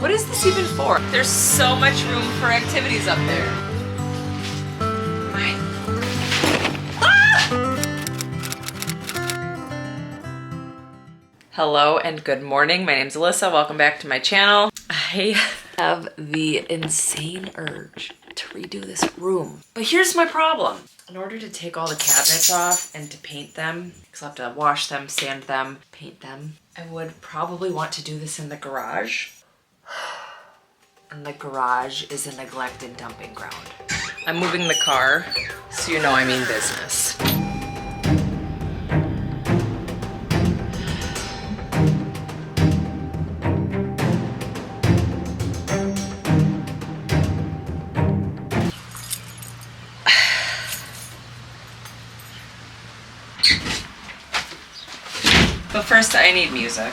What is this even for? There's so much room for activities up there. Hello and good morning. My name's Alyssa. Welcome back to my channel. I have the insane urge to redo this room. But here's my problem. In order to take all the cabinets off and to paint them, because I'll have to wash them, sand them, paint them, I would probably want to do this in the garage. And the garage is a neglected dumping ground. I'm moving the car, so you know I mean business. But first, I need music.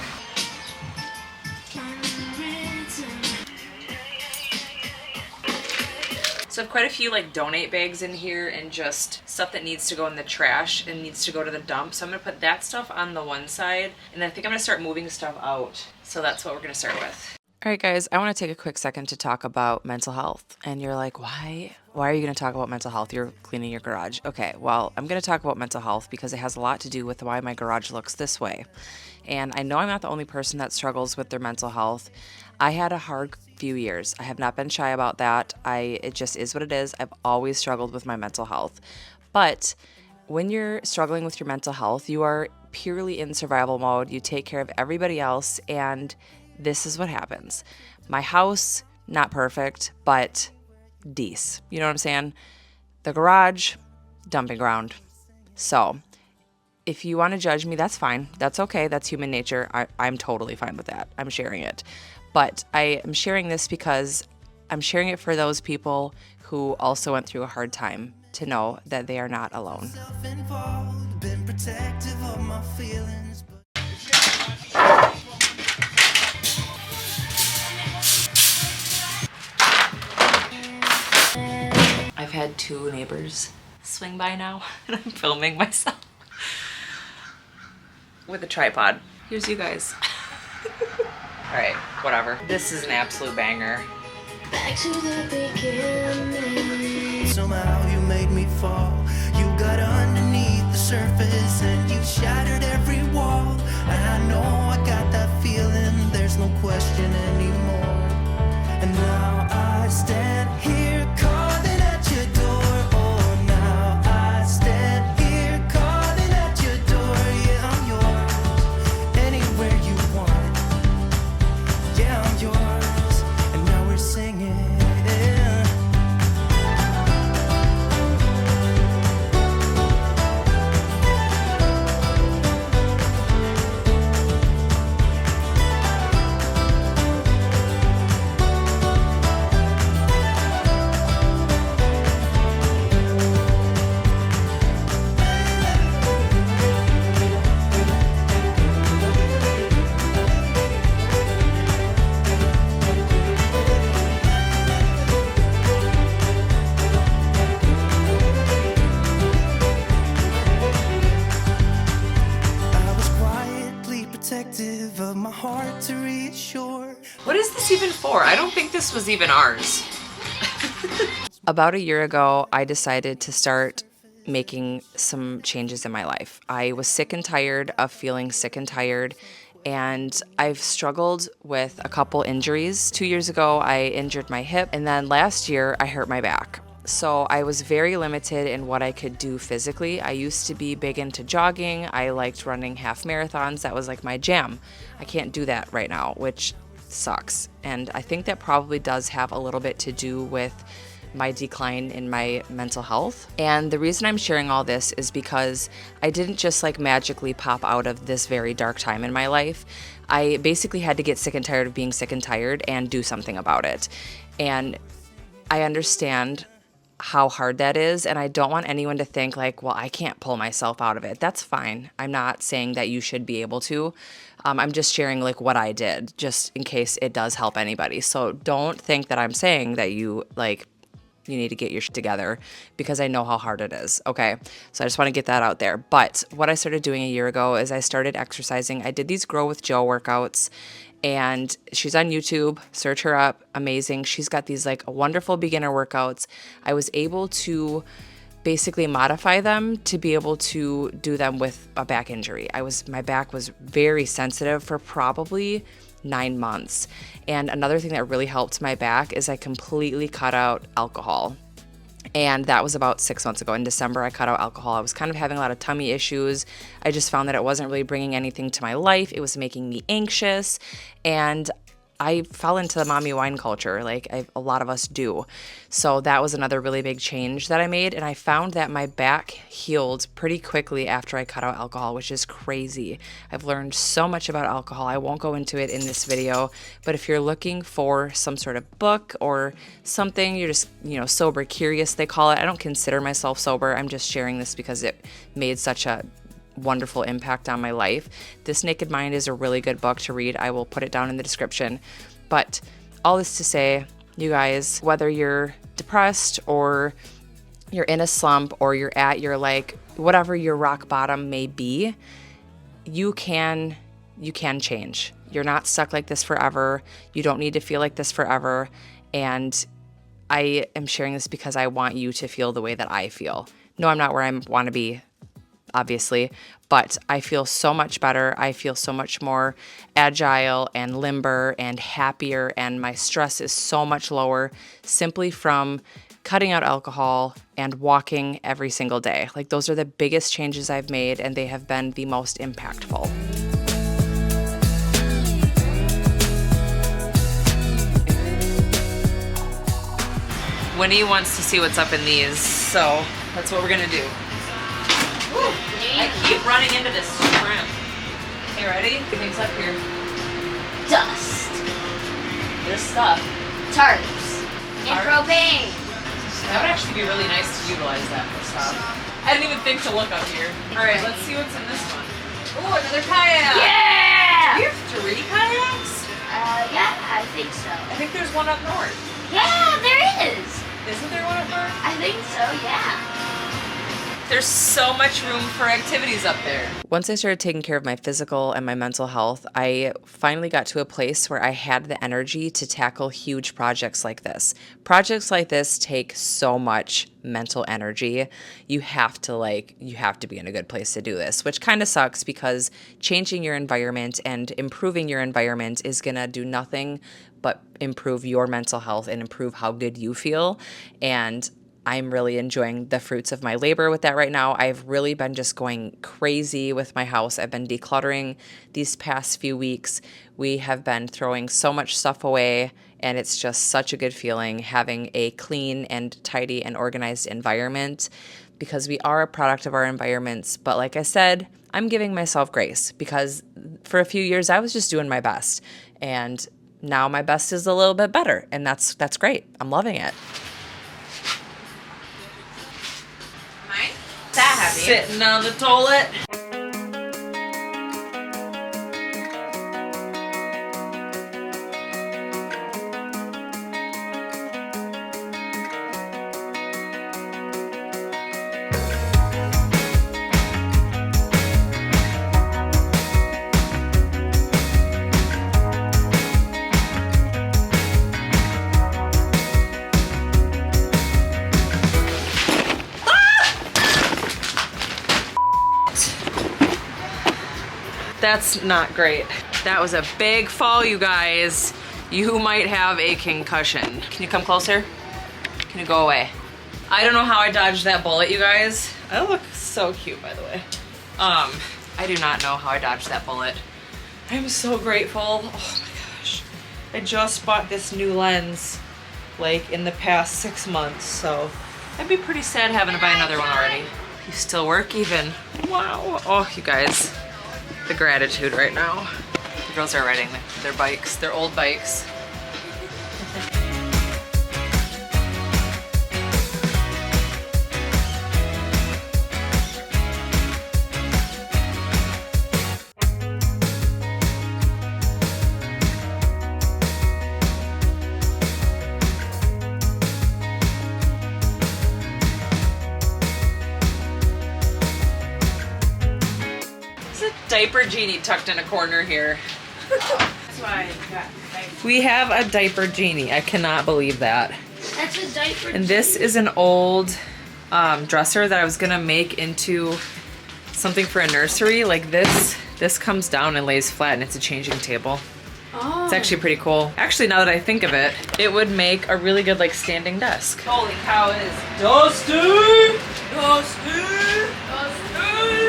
So I have quite a few like donate bags in here and just stuff that needs to go in the trash and needs to go to the dump. So I'm gonna put that stuff on the one side, and I think I'm gonna start moving stuff out. So that's what we're gonna start with. All right, guys, I want to take a quick second to talk about mental health. And you're like, why are you going to talk about mental health? You're cleaning your garage. Okay, well, I'm going to talk about mental health because it has a lot to do with why my garage looks this way. And I know I'm not the only person that struggles with their mental health. I had a hard few years. I have not been shy about that. It just is what it is. I've always struggled with my mental health. But when you're struggling with your mental health, you are purely in survival mode. You take care of everybody else, and this is what happens. My house, not perfect, but decent. You know what I'm saying? The garage, dumping ground. So if you want to judge me, that's fine. That's okay. That's human nature. I'm totally fine with that. I'm sharing it. But I am sharing this because I'm sharing it for those people who also went through a hard time to know that they are not alone. I've had two neighbors swing by now, and I'm filming myself with a tripod. Here's you guys. All right, whatever. This is an absolute banger. Back to the beginning. Somehow you made me fall. You got underneath the surface and you shattered every wall. And I know I got that feeling. There's no question anymore. And now I stand here calling at your door. Oh, now I stand here calling at your door. Yeah, I'm yours. Anywhere you want. Yeah, I'm yours. And now we're singing. Of my heart to reassure. What is this even for? I don't think this was even ours. About a year ago, I decided to start making some changes in my life. I was sick and tired of feeling sick and tired, and I've struggled with a couple injuries. 2 years ago, I injured my hip, and then last year, I hurt my back. So I was very limited in what I could do physically. I used to be big into jogging. I liked running half marathons. That was like my jam. I can't do that right now, which sucks. And I think that probably does have a little bit to do with my decline in my mental health. And the reason I'm sharing all this is because I didn't just like magically pop out of this very dark time in my life. I basically had to get sick and tired of being sick and tired and do something about it. And I understand how hard that is, and I don't want anyone to think like, well, I can't pull myself out of it. That's fine. I'm not saying that you should be able to. I'm just sharing like what I did, just in case it does help anybody. So don't think that I'm saying that you need to get your shit together, because I know how hard it is. Okay. So I just want to get that out there. But what I started doing a year ago is I started exercising. I did these Grow with Joe workouts, and she's on YouTube. Search her up. Amazing. She's got these like wonderful beginner workouts. I was able to basically modify them to be able to do them with a back injury. My back was very sensitive for probably 9 months. And another thing that really helped my back is I completely cut out alcohol. And that was about 6 months ago. In December, I cut out alcohol. I was kind of having a lot of tummy issues. I just found that it wasn't really bringing anything to my life. It was making me anxious. And I fell into the mommy wine culture, like a lot of us do. So that was another really big change that I made. And I found that my back healed pretty quickly after I cut out alcohol, which is crazy. I've learned so much about alcohol. I won't go into it in this video, but if you're looking for some sort of book or something, you're just, sober curious, they call it. I don't consider myself sober. I'm just sharing this because it made such a wonderful impact on my life. This Naked Mind is a really good book to read. I will put it down in the description. But all this to say, you guys, whether you're depressed or you're in a slump or you're at your whatever your rock bottom may be, you can change. You're not stuck like this forever. You don't need to feel like this forever. And I am sharing this because I want you to feel the way that I feel. No, I'm not where I want to be, obviously, but I feel so much better. I feel so much more agile and limber and happier, and my stress is so much lower simply from cutting out alcohol and walking every single day. Like, those are the biggest changes I've made, and they have been the most impactful. Winnie wants to see what's up in these, so that's what we're gonna do. Ooh, I keep running into this shrimp. Okay, ready? Things up here. Dust. This stuff. Tarps. And propane. That would actually be really nice to utilize that for stuff. I didn't even think to look up here. Alright, let's see what's in this one. Ooh, another kayak! Yeah! Do we have 3 kayaks? Yeah, I think so. I think there's one up north. Yeah, there is. Isn't there one up north? I think so, yeah. There's so much room for activities up there. Once I started taking care of my physical and my mental health, I finally got to a place where I had the energy to tackle huge projects like this. Projects like this take so much mental energy. You have to be in a good place to do this, which kind of sucks because changing your environment and improving your environment is gonna do nothing but improve your mental health and improve how good you feel. And I'm really enjoying the fruits of my labor with that right now. I've really been just going crazy with my house. I've been decluttering these past few weeks. We have been throwing so much stuff away, and it's just such a good feeling having a clean and tidy and organized environment, because we are a product of our environments. But like I said, I'm giving myself grace because for a few years I was just doing my best, and now my best is a little bit better, and that's great. I'm loving it. That heavy. Sitting on the toilet. That's not great. That was a big fall, you guys. You might have a concussion. Can you come closer? Can you go away? I don't know how I dodged that bullet, you guys. I look so cute, by the way. I do not know how I dodged that bullet. I'm so grateful. Oh my gosh. I just bought this new lens like in the past 6 months, so I'd be pretty sad having to buy another one already. You still work even. Wow. Oh, you guys. The gratitude right now. The girls are riding their bikes, their old bikes. Diaper genie tucked in a corner here. why I got diaper. We have a diaper genie. I cannot believe that. That's a diaper. And this is an old dresser that I was gonna make into something for a nursery. Like this comes down and lays flat, and it's a changing table. Oh. It's actually pretty cool. Actually, now that I think of it, it would make a really good like standing desk. Holy cow, it is dusty! Dusty! Dusty!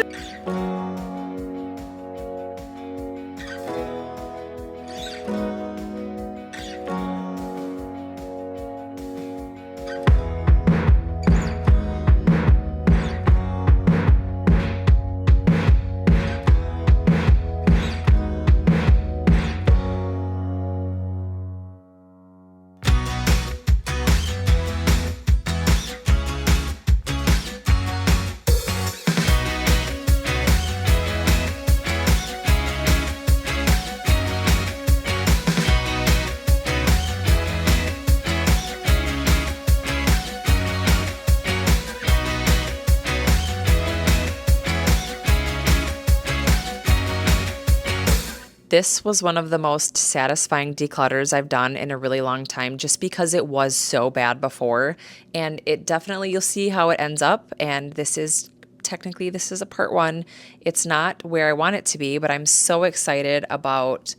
This was one of the most satisfying declutters I've done in a really long time, just because it was so bad before. And it definitely, you'll see how it ends up. And this is technically, this is a part one. It's not where I want it to be, but I'm so excited about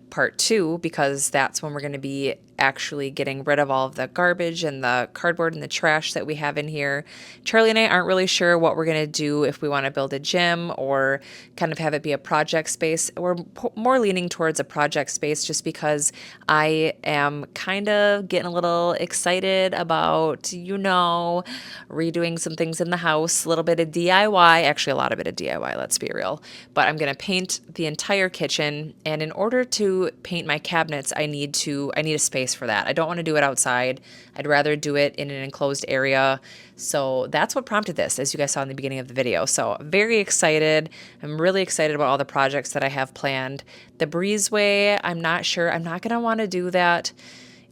part two, because that's when we're going to be actually getting rid of all of the garbage and the cardboard and the trash that we have in here. Charlie and I aren't really sure what we're going to do, if we want to build a gym or kind of have it be a project space. We're more leaning towards a project space, just because I am kind of getting a little excited about, you know, redoing some things in the house, a little bit of DIY, actually a lot of it of DIY, let's be real. But I'm going to paint the entire kitchen, and in order to paint my cabinets, I need a space for that. I don't want to do it outside. I'd rather do it in an enclosed area. So that's what prompted this, as you guys saw in the beginning of the video. So very excited. I'm really excited about all the projects that I have planned. The breezeway, I'm not sure. I'm not going to want to do that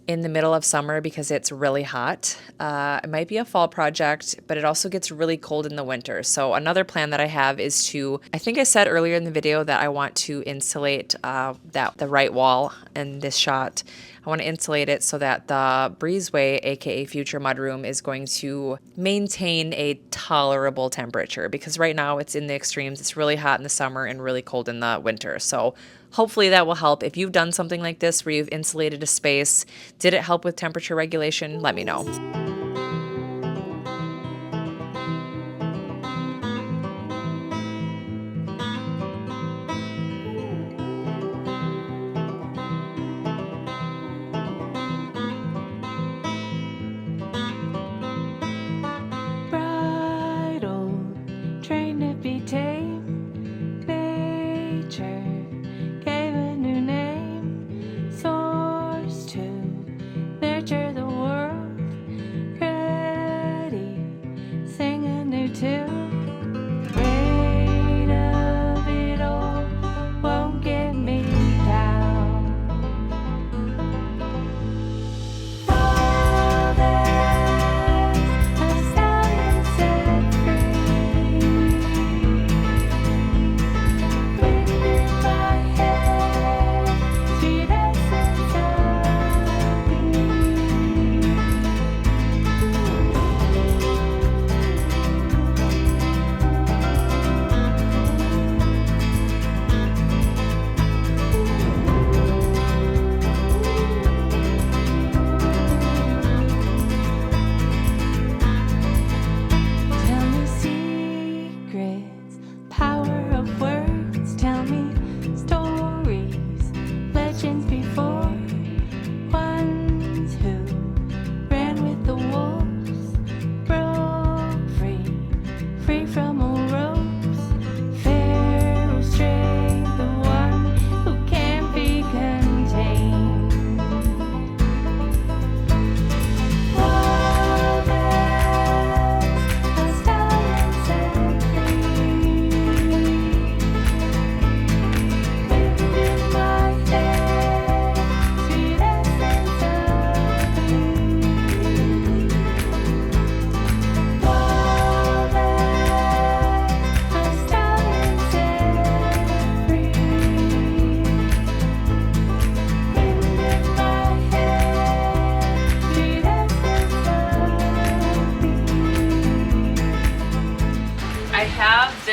in the middle of summer because it's really hot. It might be a fall project, but it also gets really cold in the winter. So another plan that I have is to, I think I said earlier in the video that I want to insulate the right wall in this shot. I want to insulate it so that the breezeway, aka future mudroom, is going to maintain a tolerable temperature, because right now it's in the extremes. It's really hot in the summer and really cold in the winter. So hopefully that will help. If you've done something like this where you've insulated a space, did it help with temperature regulation? Let me know.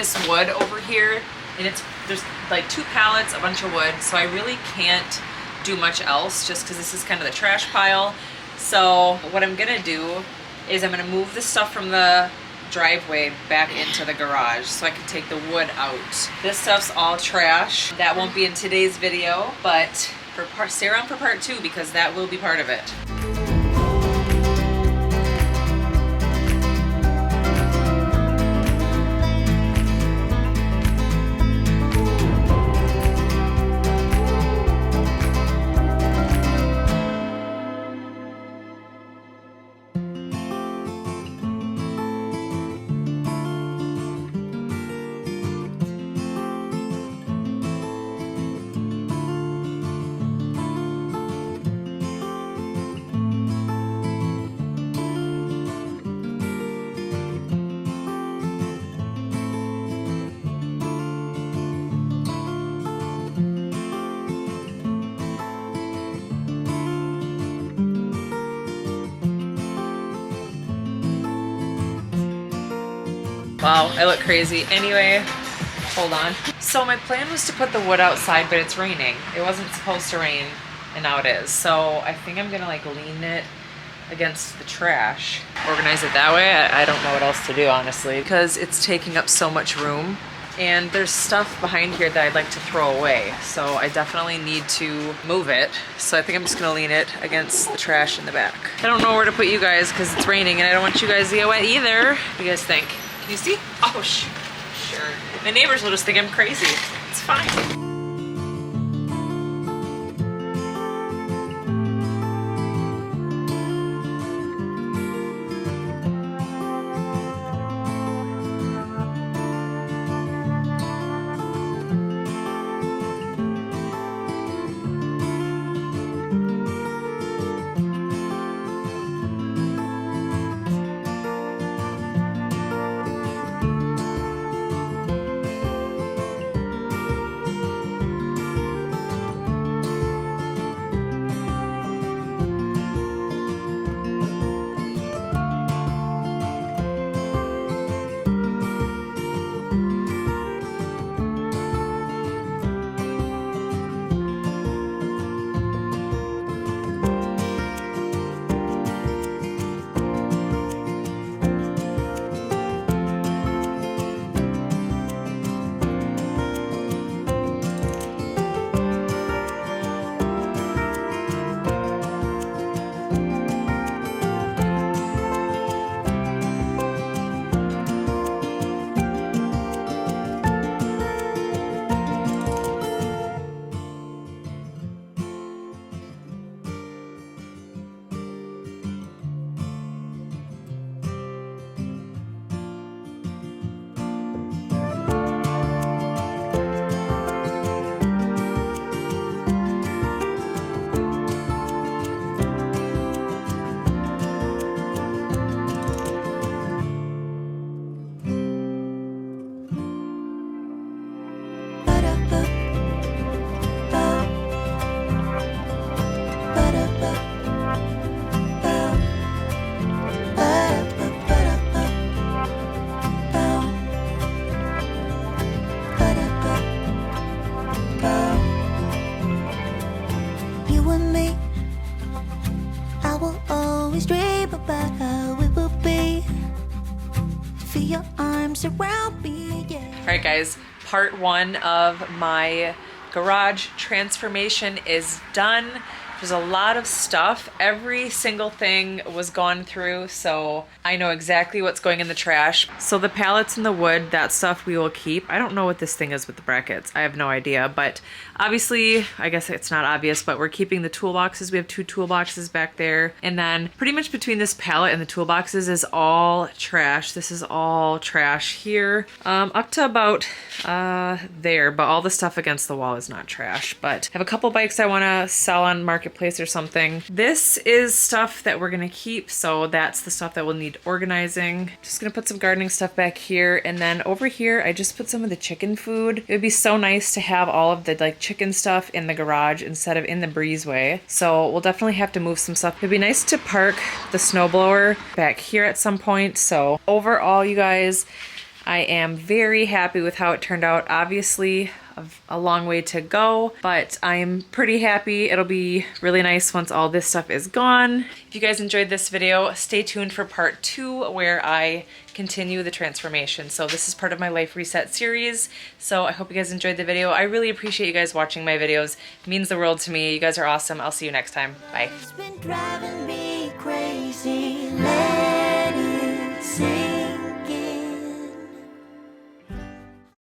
this wood over here, and there's like 2 pallets, a bunch of wood, so I really can't do much else just because this is kind of the trash pile. So what I'm gonna do is I'm gonna move the stuff from the driveway back into the garage so I can take the wood out. This stuff's all trash. That won't be in today's video, but stay around for part 2 because that will be part of it. Wow, I look crazy. Anyway, hold on. So my plan was to put the wood outside, but it's raining. It wasn't supposed to rain, and now it is. So I think I'm gonna like lean it against the trash. Organize it that way. I don't know what else to do, honestly, because it's taking up so much room. And there's stuff behind here that I'd like to throw away. So I definitely need to move it. So I think I'm just gonna lean it against the trash in the back. I don't know where to put you guys because it's raining and I don't want you guys to get wet either. What do you guys think? Can you see? Oh, sure. My neighbors will just think I'm crazy. It's fine. Around me, yeah. All right, guys, part 1 of my garage transformation is done. There's a lot of stuff. Every single thing was gone through, so I know exactly what's going in the trash. So the pallets and the wood, that stuff we will keep. I don't know what this thing is with the brackets. I have no idea, but obviously, I guess it's not obvious, but we're keeping the toolboxes. We have 2 toolboxes back there. And then pretty much between this pallet and the toolboxes is all trash. This is all trash here, up to about there, but all the stuff against the wall is not trash. But I have a couple bikes I want to sell on Marketplace or something. This is stuff that we're gonna keep, so that's the stuff that will need organizing. Just gonna put some gardening stuff back here, and then over here I just put some of the chicken food. It would be so nice to have all of the like chicken stuff in the garage instead of in the breezeway, so we'll definitely have to move some stuff. It'd be nice to park the snowblower back here at some point. So overall, you guys, I am very happy with how it turned out. Obviously, a long way to go, but I'm pretty happy. It'll be really nice once all this stuff is gone. If you guys enjoyed this video, stay tuned for part 2 where I continue the transformation. So this is part of my Life Reset series. So I hope you guys enjoyed the video. I really appreciate you guys watching my videos. It means the world to me. You guys are awesome. I'll see you next time. Bye. It's been driving me